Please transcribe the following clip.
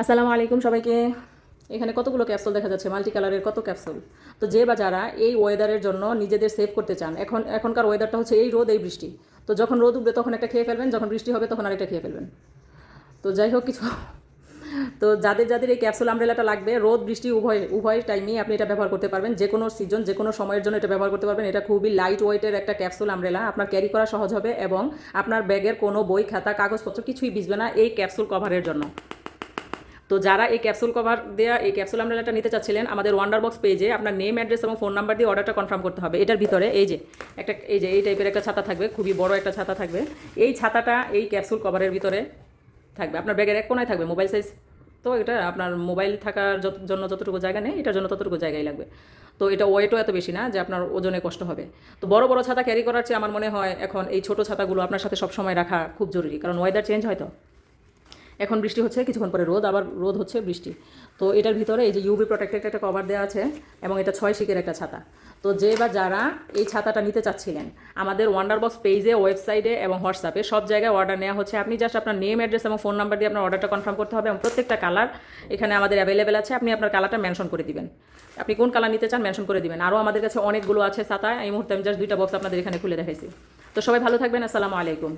আসসালামু আলাইকুম সবাইকে। এখানে কতগুলো ক্যাপসুল দেখা যাচ্ছে, মাল্টি কালারের কত ক্যাপসুল। তো যে বা যারা এই ওয়েদারের জন্য নিজেদের সেভ করতে চান, এখনকার ওয়েদারটা হচ্ছে এই রোদ এই বৃষ্টি। তো যখন রোদ উঠবে তখন একটা খেয়ে ফেলবেন, যখন বৃষ্টি হবে তখন আরেকটা খেয়ে ফেলবেন। তো যাই হোক কিছু তো যাদের যাদের এই ক্যাপসুল আমব্রেলাটা লাগবে, রোদ বৃষ্টি উভয় উভয় টাইমেই আপনি এটা ব্যবহার করতে পারবেন, যে কোনো সিজন যে কোনো সময়ের জন্য এটা ব্যবহার করতে পারবেন। এটা খুবই লাইট ওয়েটের একটা ক্যাপসুল আমব্রেলা, আপনার ক্যারি করা সহজ হবে এবং আপনার ব্যাগের কোনো বই খাতা কাগজপত্র কিছুই ভিজবে না এই ক্যাপসুল কভারের জন্য। তো যারা এই ক্যাপসুল কভার দেওয়া এই ক্যাপসুল আমব্রেলাটা নিতে চাচ্ছিলেন, আমাদের ওয়ান্ডার বক্স পেজে আপনার নেম, অ্যাড্রেস এবং ফোন নাম্বার দিয়ে অর্ডারটা কনফার্ম করতে হবে। এটার ভিতরে এই টাইপের একটা ছাতা থাকবে, খুবই বড় একটা ছাতা থাকবে। এই ছাতাটা এই ক্যাপসুল কভারের ভিতরে থাকবে, আপনার ব্যাগের এক কোনায় থাকবে মোবাইল সাইজ। তো এটা আপনার মোবাইল থাকার জন্য যতটুকু জায়গা নেই, এটার জন্য ততটুকু জায়গায় লাগবে। তো এটা ওয়েটও এত বেশি না যে আপনার ওজনে কষ্ট হবে। তো বড় বড় ছাতা ক্যারি করার চেয়ে আমার মনে হয় এখন এই ছোটো ছাতাগুলো আপনার সাথে সবসময় রাখা খুব জরুরি, কারণ ওয়েদার চেঞ্জ হয় তো। এখন বৃষ্টি হচ্ছে, কিছুক্ষণ পরে রোদ, আবার রোদ হচ্ছে বৃষ্টি। তো এটার ভিতরে এই যে ইউভি প্রোটেক্টেড একটা কভার দেওয়া আছে এবং এটা 6 শিকের একটা ছাতা। তো যে বা যারা এই ছাতাটা নিতে চাচ্ছিলেন, আমাদের ওয়ান্ডার বক্স পেজে, ওয়েবসাইটে এবং হোয়াটসঅ্যাপে সব জায়গায় অর্ডার নেওয়া হচ্ছে। আপনি জাস্ট আপনার নেম, অ্যাড্রেস এবং ফোন নাম্বার দিয়ে আপনার অর্ডারটা কনফার্ম করতে হবে এবং প্রত্যেকটা কালার এখানে আমাদের অ্যাভেলেবেল আছে। আপনি আপনার কালারটা মেনশন করে দিবেন, আপনি কোন কালার নিতে চান মেনশন করে দিবেন। আরও আমাদের কাছে অনেকগুলো আছে ছাতা, এই মুহূর্তে আমি জাস্ট 2টা বক্স আপনাদের এখানে খুলে দেখাইছি। তো সবাই ভালো থাকবেন, আসসালামু আলাইকুম।